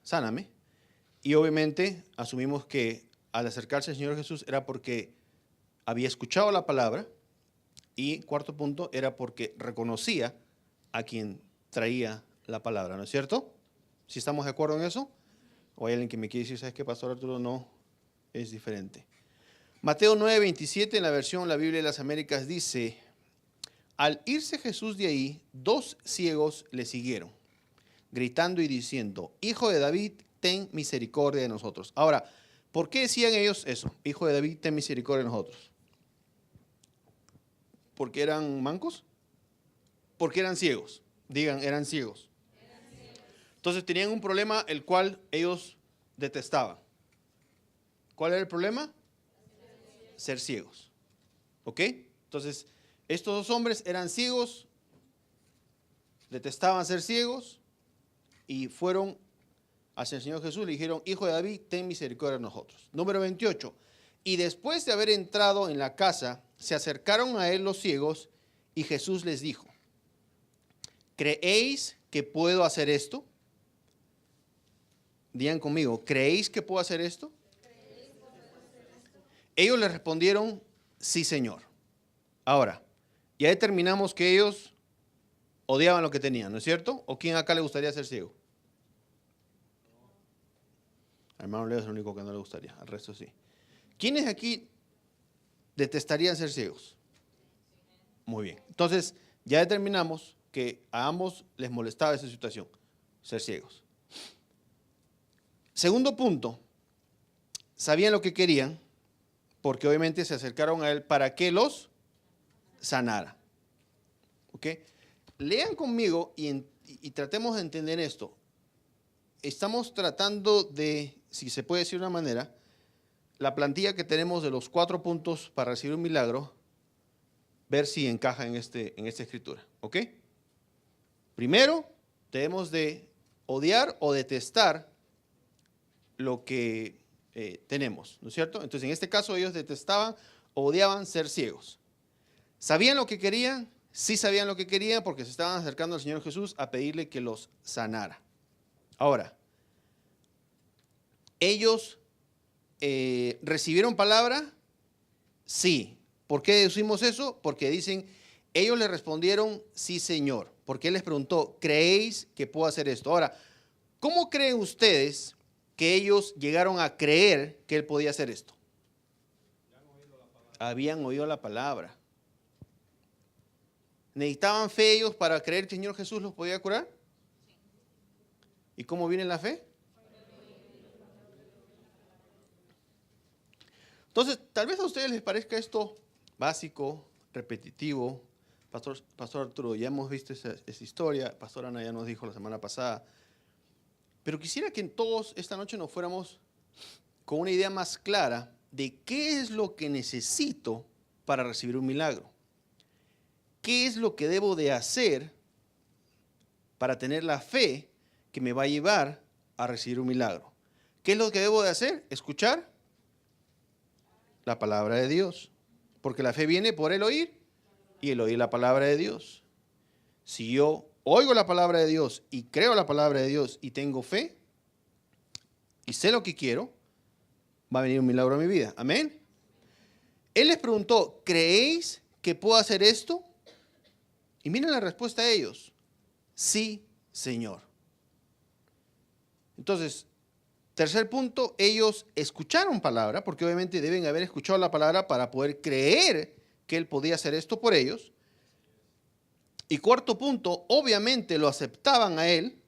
sáname. Y obviamente asumimos que al acercarse al Señor Jesús era porque había escuchado la palabra. Y cuarto punto era porque reconocía a quien traía la palabra, ¿no es cierto? ¿Sí estamos de acuerdo en eso? ¿O hay alguien que me quiere decir, ¿sabes qué, Pastor Arturo? No, es diferente. Mateo 9, 27 en la versión La Biblia de las Américas dice, al irse Jesús de ahí, 2 ciegos le siguieron, gritando y diciendo, Hijo de David, ten misericordia de nosotros. Ahora, ¿por qué decían ellos eso? Hijo de David, ten misericordia de nosotros. ¿Porque eran mancos? ¿Porque eran ciegos? Digan, eran ciegos. Entonces tenían un problema el cual ellos detestaban. ¿Cuál era el problema? Ser ciegos. ¿Ok? Entonces, estos 2 hombres eran ciegos, detestaban ser ciegos y fueron hacia el Señor Jesús y le dijeron, Hijo de David, ten misericordia de nosotros. Número 28. Y después de haber entrado en la casa, se acercaron a él los ciegos y Jesús les dijo, ¿creéis que puedo hacer esto? Digan conmigo, ¿creéis que puedo hacer esto? Ellos le respondieron, sí, Señor. Ahora, ya determinamos que ellos odiaban lo que tenían, ¿no es cierto? ¿O quién acá le gustaría ser ciego? Al hermano Leo es el único que no le gustaría, al resto sí. ¿Quiénes aquí detestarían ser ciegos? Muy bien. Entonces, ya determinamos que a ambos les molestaba esa situación, ser ciegos. Segundo punto, sabían lo que querían, porque obviamente se acercaron a él para que los sanara. ¿Ok? Lean conmigo y tratemos de entender esto. Estamos tratando de, si se puede decir de una manera, la plantilla que tenemos de los 4 puntos para recibir un milagro, ver si encaja en esta escritura. ¿Ok? Primero, debemos de odiar o detestar lo que tenemos, ¿no es cierto? Entonces, en este caso, ellos detestaban o odiaban ser ciegos. ¿Sabían lo que querían? Sí sabían lo que querían porque se estaban acercando al Señor Jesús a pedirle que los sanara. Ahora, ¿ellos recibieron palabra? Sí. ¿Por qué decimos eso? Porque dicen, ellos le respondieron, sí, Señor. Porque Él les preguntó, ¿creéis que puedo hacer esto? Ahora, ¿cómo creen ustedes que ellos llegaron a creer que Él podía hacer esto? Habían oído la palabra. ¿Necesitaban fe ellos para creer que el Señor Jesús los podía curar? ¿Y cómo viene la fe? Entonces, tal vez a ustedes les parezca esto básico, repetitivo. Pastor Arturo, ya hemos visto esa historia. Pastor Ana ya nos dijo la semana pasada. Pero quisiera que todos esta noche nos fuéramos con una idea más clara de qué es lo que necesito para recibir un milagro. ¿Qué es lo que debo de hacer para tener la fe que me va a llevar a recibir un milagro? ¿Qué es lo que debo de hacer? Escuchar la palabra de Dios. Porque la fe viene por el oír y el oír la palabra de Dios. Si yo oigo la palabra de Dios y creo la palabra de Dios y tengo fe y sé lo que quiero, va a venir un milagro a mi vida. Amén. Él les preguntó, ¿creéis que puedo hacer esto? Y miren la respuesta de ellos. Sí, Señor. Entonces, tercer punto, ellos escucharon palabra, porque obviamente deben haber escuchado la palabra para poder creer que Él podía hacer esto por ellos. Y cuarto punto, obviamente lo aceptaban a Él,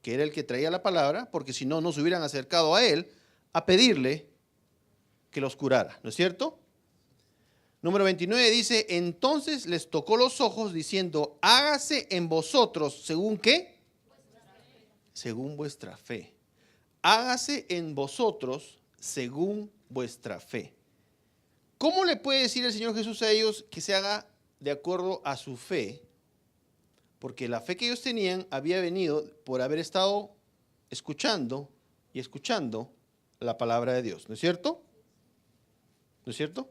que era el que traía la palabra, porque si no, no se hubieran acercado a Él a pedirle que los curara, ¿no es cierto? Número 29 dice, entonces les tocó los ojos diciendo, hágase en vosotros, ¿según qué? Según vuestra fe. Hágase en vosotros según vuestra fe. ¿Cómo le puede decir el Señor Jesús a ellos que se haga de acuerdo a su fe? Porque la fe que ellos tenían había venido por haber estado escuchando y escuchando la palabra de Dios, ¿no es cierto? ¿No es cierto?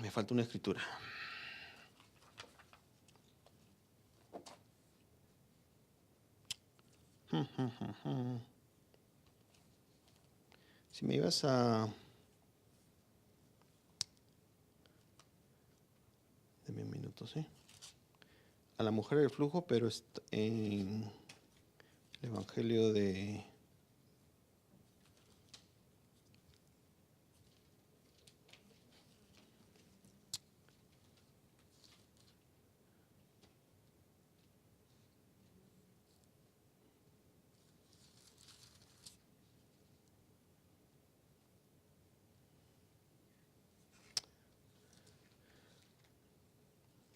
Me falta una escritura. Si me ibas a... Deme un minuto, ¿sí? A la mujer del flujo, pero está en el Evangelio de...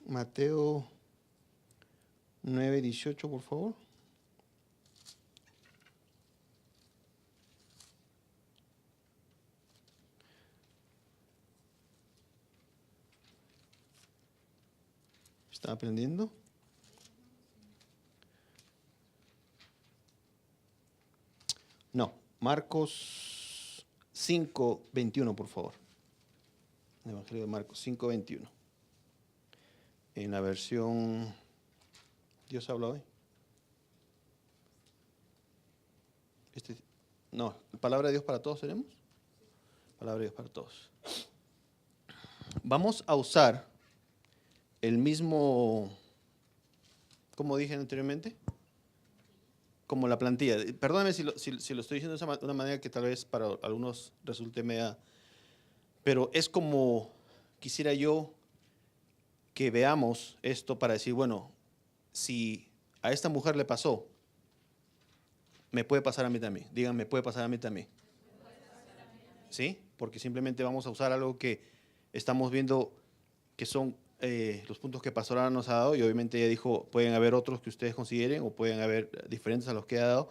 Mateo 9:18, por favor. ¿Está aprendiendo? No, Marcos 5:21, por favor. El Evangelio de Marcos 5:21. En la versión Dios habla hoy. No, palabra de Dios para todos tenemos. Palabra de Dios para todos. Vamos a usar el mismo, como dije anteriormente, como la plantilla. Perdóname si lo estoy diciendo de una manera que tal vez para algunos resulte media, pero es como quisiera yo que veamos esto para decir, bueno, si a esta mujer le pasó, me puede pasar a mí también. Digan, me puede pasar a mí también. ¿Sí? Porque simplemente vamos a usar algo que estamos viendo que son los puntos que Pastora nos ha dado, y obviamente ella dijo, pueden haber otros que ustedes consideren o pueden haber diferentes a los que ha dado,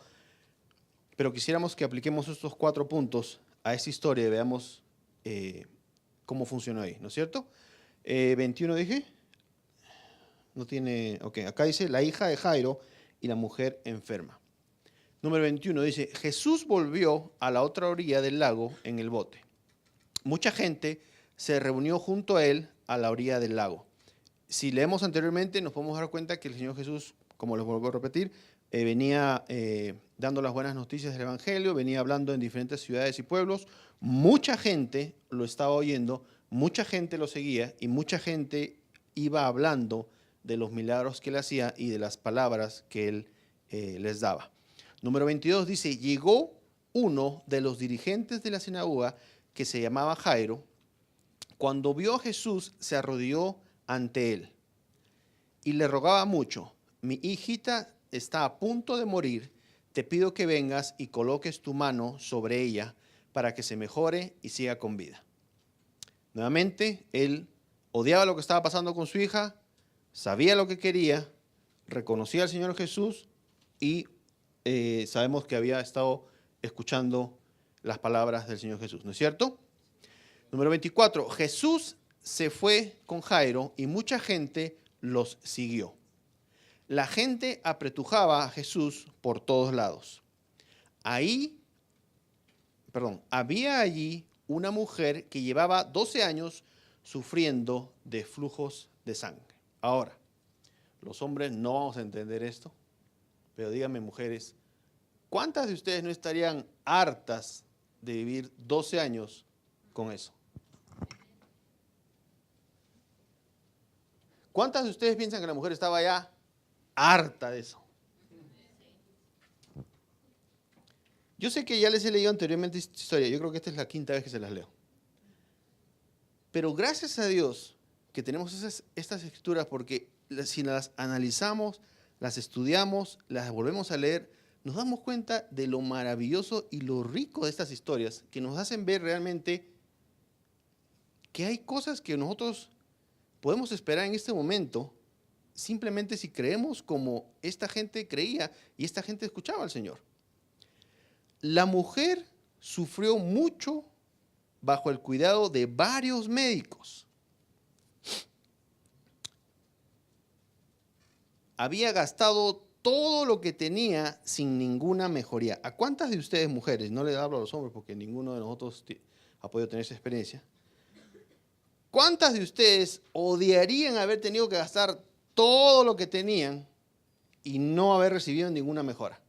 pero quisiéramos que apliquemos estos 4 puntos a esta historia y veamos cómo funcionó ahí, ¿no es cierto? 21 dije, no tiene, ok, acá dice la hija de Jairo y la mujer enferma. Número 21 dice, Jesús volvió a la otra orilla del lago en el bote. Mucha gente se reunió junto a él a la orilla del lago. Si leemos anteriormente, nos podemos dar cuenta que el Señor Jesús, como les vuelvo a repetir, venía dando las buenas noticias del Evangelio, venía hablando en diferentes ciudades y pueblos. Mucha gente lo estaba oyendo, mucha gente lo seguía y mucha gente iba hablando de los milagros que él hacía y de las palabras que él les daba. Número 22 dice, llegó uno de los dirigentes de la sinagoga que se llamaba Jairo. Cuando vio a Jesús, se arrodilló ante él y le rogaba mucho, mi hijita está a punto de morir, te pido que vengas y coloques tu mano sobre ella para que se mejore y siga con vida. Nuevamente, él odiaba lo que estaba pasando con su hija, sabía lo que quería, reconocía al Señor Jesús y sabemos que había estado escuchando las palabras del Señor Jesús, ¿no es cierto? Número 24, Jesús se fue con Jairo y mucha gente los siguió. La gente apretujaba a Jesús por todos lados. Ahí había allí una mujer que llevaba 12 años sufriendo de flujos de sangre. Ahora, los hombres no vamos a entender esto, pero díganme, mujeres, ¿cuántas de ustedes no estarían hartas de vivir 12 años con eso? ¿Cuántas de ustedes piensan que la mujer estaba ya harta de eso? Yo sé que ya les he leído anteriormente esta historia, yo creo que esta es la quinta vez que se las leo. Pero gracias a Dios que tenemos estas escrituras, porque si las analizamos, las estudiamos, las volvemos a leer, nos damos cuenta de lo maravilloso y lo rico de estas historias, que nos hacen ver realmente que hay cosas que nosotros podemos esperar en este momento, simplemente si creemos como esta gente creía y esta gente escuchaba al Señor. La mujer sufrió mucho bajo el cuidado de varios médicos. Había gastado todo lo que tenía sin ninguna mejoría. ¿A cuántas de ustedes, mujeres, no le hablo a los hombres porque ninguno de nosotros ha podido tener esa experiencia, cuántas de ustedes odiarían haber tenido que gastar todo lo que tenían y no haber recibido ninguna mejora?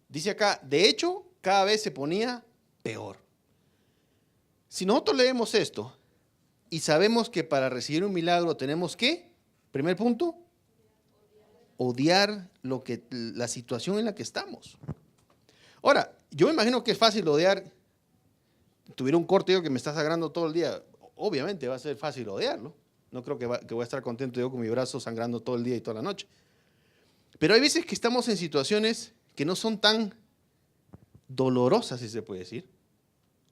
Dice acá, de hecho, cada vez se ponía peor. Si nosotros leemos esto y sabemos que para recibir un milagro tenemos que, primer punto, odiar la situación en la que estamos. Ahora, yo me imagino que es fácil odiar, tuviera un corte yo que me está sangrando todo el día, obviamente va a ser fácil odiarlo. No creo que voy a estar contento yo con mi brazo sangrando todo el día y toda la noche. Pero hay veces que estamos en situaciones que no son tan dolorosas, si se puede decir,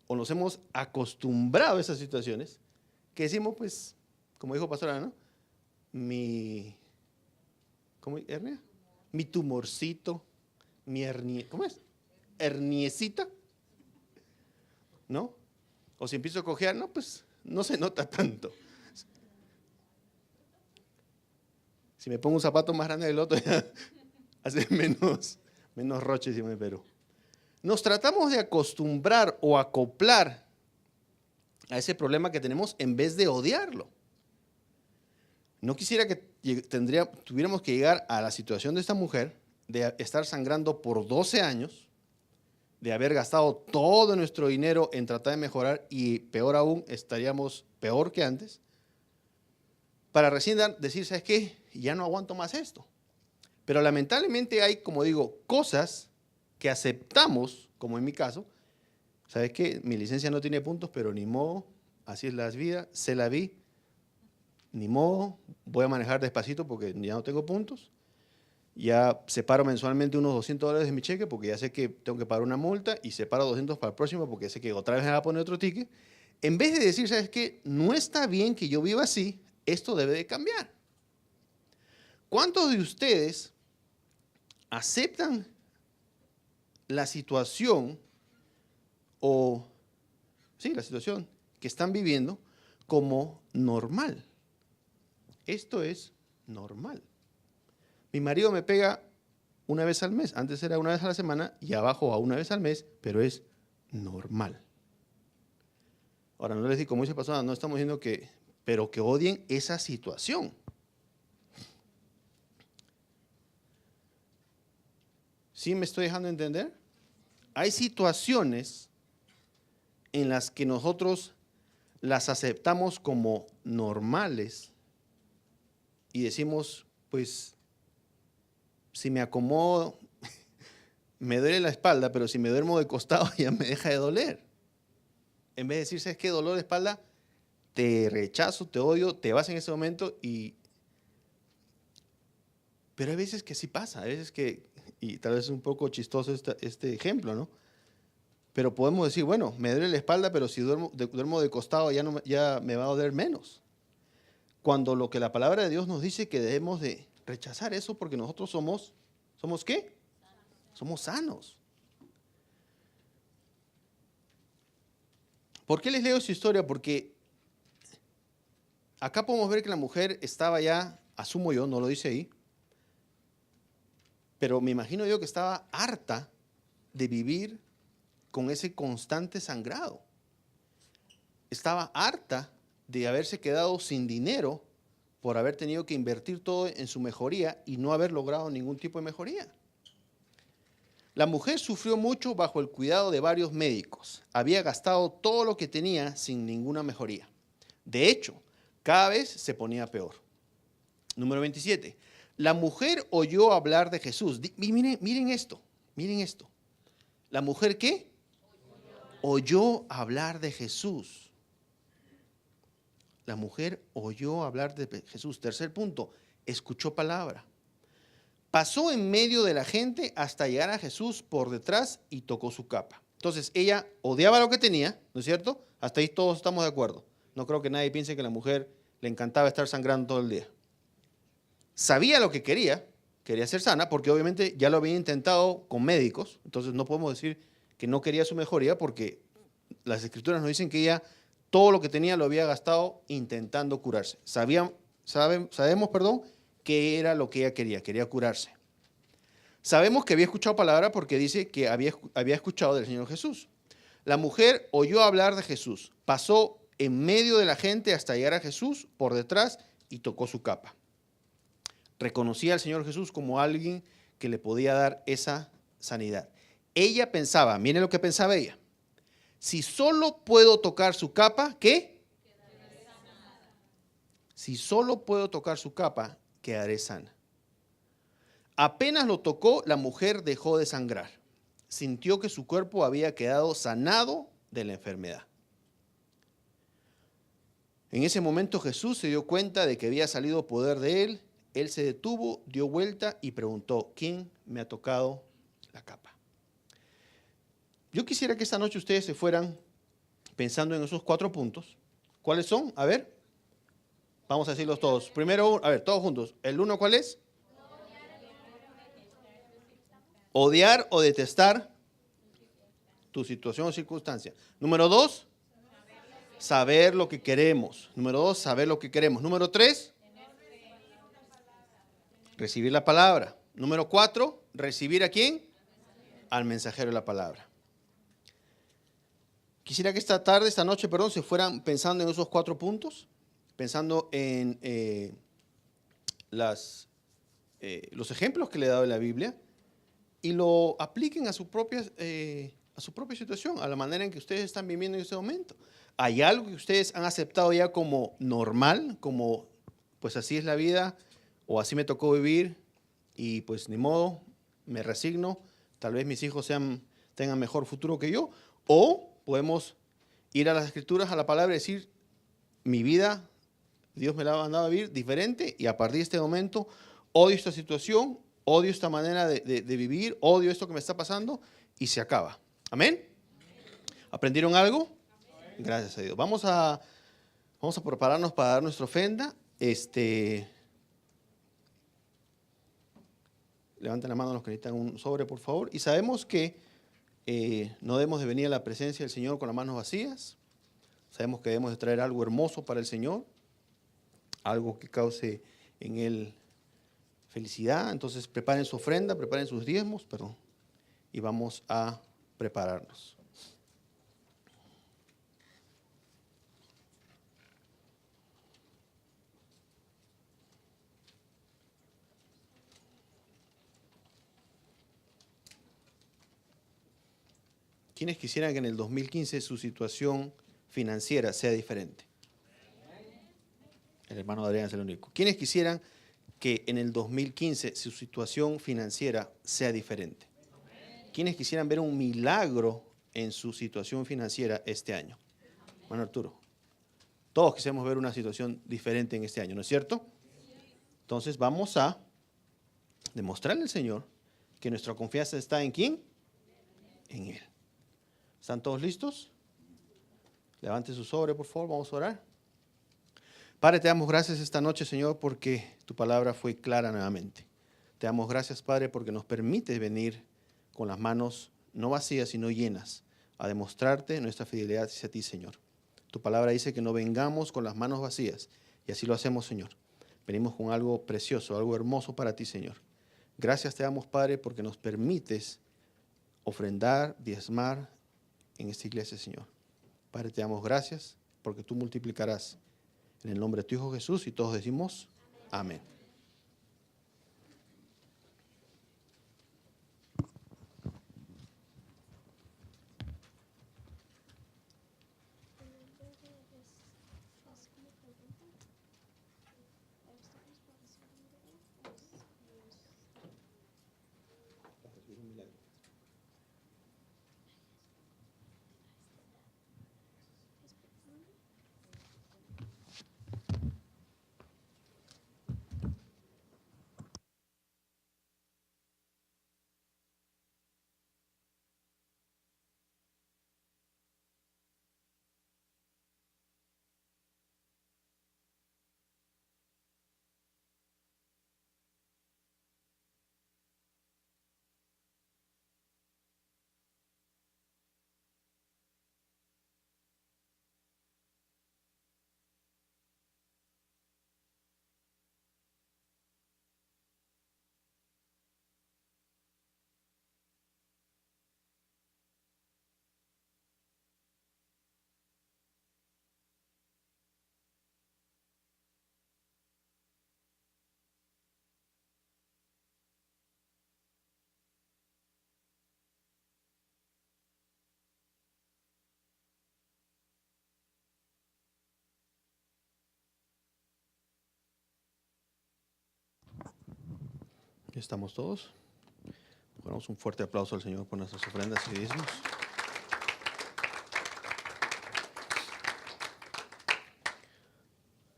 o nos hemos acostumbrado a esas situaciones, que decimos, pues, como dijo Pastor Ana, ¿no? ¿Hernia? Mi tumorcito, mi hernia, ¿cómo es? Herniecita, ¿no? O si empiezo a cojear, no, pues, no se nota tanto. Si me pongo un zapato más grande del otro, ya hace menos roche, si me espero. Nos tratamos de acostumbrar o acoplar a ese problema que tenemos en vez de odiarlo. No quisiera que tuviéramos que llegar a la situación de esta mujer, de estar sangrando por 12 años, de haber gastado todo nuestro dinero en tratar de mejorar y peor aún, estaríamos peor que antes, para recién decir, ¿sabes qué? Ya no aguanto más esto. Pero lamentablemente hay, como digo, cosas que aceptamos, como en mi caso. ¿Sabes qué? Mi licencia no tiene puntos, pero ni modo, así es la vida, se la vi, ni modo, voy a manejar despacito porque ya no tengo puntos. Ya separo mensualmente unos $200 de mi cheque porque ya sé que tengo que pagar una multa y separo 200 para el próximo porque sé que otra vez me va a poner otro ticket. En vez de decir, ¿sabes qué? No está bien que yo viva así, esto debe de cambiar. ¿Cuántos de ustedes aceptan la situación la situación que están viviendo como normal? Esto es normal. Mi marido me pega una vez al mes, antes era una vez a la semana y abajo a una vez al mes, pero es normal. Ahora, no les digo, como dice Pastor, no estamos diciendo pero que odien esa situación. ¿Sí me estoy dejando entender? Hay situaciones en las que nosotros las aceptamos como normales y decimos, pues, si me acomodo, me duele la espalda, pero si me duermo de costado ya me deja de doler. En vez de decir, ¿sabes qué? Dolor de espalda, te rechazo, te odio, te vas en ese momento Pero hay veces que sí pasa, hay veces que, y tal vez es un poco chistoso este ejemplo, ¿no? Pero podemos decir, bueno, me duele la espalda, pero si duermo de costado ya me va a doler menos. Cuando lo que la palabra de Dios nos dice que debemos de rechazar eso porque nosotros ¿somos qué? Somos sanos. ¿Por qué les leo esta historia? Porque acá podemos ver que la mujer estaba ya, asumo yo, no lo dice ahí, pero me imagino yo que estaba harta de vivir con ese constante sangrado. Estaba harta de haberse quedado sin dinero por haber tenido que invertir todo en su mejoría y no haber logrado ningún tipo de mejoría. La mujer sufrió mucho bajo el cuidado de varios médicos. Había gastado todo lo que tenía sin ninguna mejoría. De hecho, cada vez se ponía peor. Número 27. La mujer oyó hablar de Jesús. Miren esto, miren esto. ¿La mujer qué? Oyó hablar de Jesús. La mujer oyó hablar de Jesús. Tercer punto, escuchó palabra. Pasó en medio de la gente hasta llegar a Jesús por detrás y tocó su capa. Entonces ella odiaba lo que tenía, ¿no es cierto? Hasta ahí todos estamos de acuerdo. No creo que nadie piense que a la mujer le encantaba estar sangrando todo el día. Sabía lo que quería ser sana, porque obviamente ya lo había intentado con médicos. Entonces no podemos decir que no quería su mejoría, porque las escrituras nos dicen que ella todo lo que tenía lo había gastado intentando curarse. Sabemos, qué era lo que ella quería curarse. Sabemos que había escuchado palabra porque dice que había escuchado del Señor Jesús. La mujer oyó hablar de Jesús, pasó en medio de la gente hasta llegar a Jesús por detrás y tocó su capa. Reconocía al Señor Jesús como alguien que le podía dar esa sanidad. Ella pensaba, miren lo que pensaba ella, si solo puedo tocar su capa, ¿qué? Si solo puedo tocar su capa, quedaré sana. Apenas lo tocó, la mujer dejó de sangrar. Sintió que su cuerpo había quedado sanado de la enfermedad. En ese momento Jesús se dio cuenta de que había salido poder de él. Él se detuvo, dio vuelta y preguntó, ¿quién me ha tocado la capa? Yo quisiera que esta noche ustedes se fueran pensando en esos 4 puntos. ¿Cuáles son? A ver, vamos a decirlos todos. Primero, a ver, todos juntos. ¿El 1 cuál es? Odiar o detestar tu situación o circunstancia. Número 2, saber lo que queremos. Número 2, saber lo que queremos. Número 3, recibir la palabra. Número 4, recibir ¿a quién? Al mensajero de la palabra. Quisiera que esta noche, se fueran pensando en esos 4 puntos, pensando en los ejemplos que le he dado en la Biblia y lo apliquen a su propia situación, a la manera en que ustedes están viviendo en este momento. ¿Hay algo que ustedes han aceptado ya como normal, como pues así es la vida o así me tocó vivir y pues ni modo, me resigno, tal vez mis hijos tengan mejor futuro que yo? ¿O podemos ir a las Escrituras, a la palabra y decir, mi vida, Dios me la ha mandado a vivir diferente y a partir de este momento odio esta situación, odio esta manera de vivir, odio esto que me está pasando y se acaba? ¿Amén? ¿Aprendieron algo? Gracias a Dios. Vamos a prepararnos para dar nuestra ofrenda. Levanten la mano los que necesitan un sobre, por favor. Y sabemos que no debemos de venir a la presencia del Señor con las manos vacías. Sabemos que debemos de traer algo hermoso para el Señor, algo que cause en Él felicidad. Entonces preparen su ofrenda, preparen sus diezmos, y vamos a prepararnos. ¿Quiénes quisieran que en el 2015 su situación financiera sea diferente? El hermano Adrián es el único. ¿Quiénes quisieran que en el 2015 su situación financiera sea diferente? ¿Quiénes quisieran ver un milagro en su situación financiera este año? Hermano Arturo. Todos quisiéramos ver una situación diferente en este año, ¿no es cierto? Entonces vamos a demostrarle al Señor que nuestra confianza está ¿en quién? En Él. ¿Están todos listos? Levante su sobre, por favor, vamos a orar. Padre, te damos gracias esta noche, Señor, porque tu palabra fue clara nuevamente. Te damos gracias, Padre, porque nos permites venir con las manos no vacías, sino llenas, a demostrarte nuestra fidelidad hacia ti, Señor. Tu palabra dice que no vengamos con las manos vacías, y así lo hacemos, Señor. Venimos con algo precioso, algo hermoso para ti, Señor. Gracias te damos, Padre, porque nos permites ofrendar, diezmar en esta iglesia, Señor. Padre, te damos gracias porque tú multiplicarás en el nombre de tu Hijo Jesús y todos decimos amén. ¿Estamos todos? Ponemos un fuerte aplauso al Señor por nuestras ofrendas y diezmos.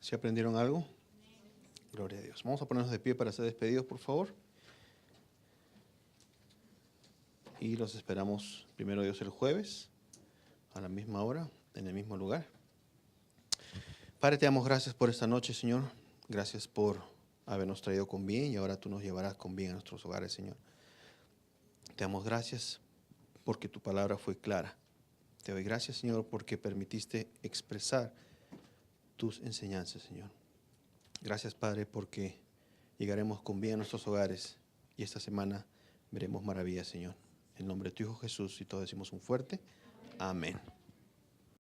¿Sí aprendieron algo? Gloria a Dios. Vamos a ponernos de pie para ser despedidos, por favor. Y los esperamos, primero Dios, el jueves, a la misma hora, en el mismo lugar. Padre, te damos gracias por esta noche, Señor. Gracias por habernos traído con bien y ahora tú nos llevarás con bien a nuestros hogares, Señor. Te damos gracias porque tu palabra fue clara. Te doy gracias, Señor, porque permitiste expresar tus enseñanzas, Señor. Gracias, Padre, porque llegaremos con bien a nuestros hogares y esta semana veremos maravillas, Señor. En nombre de tu Hijo Jesús y todos decimos un fuerte amén.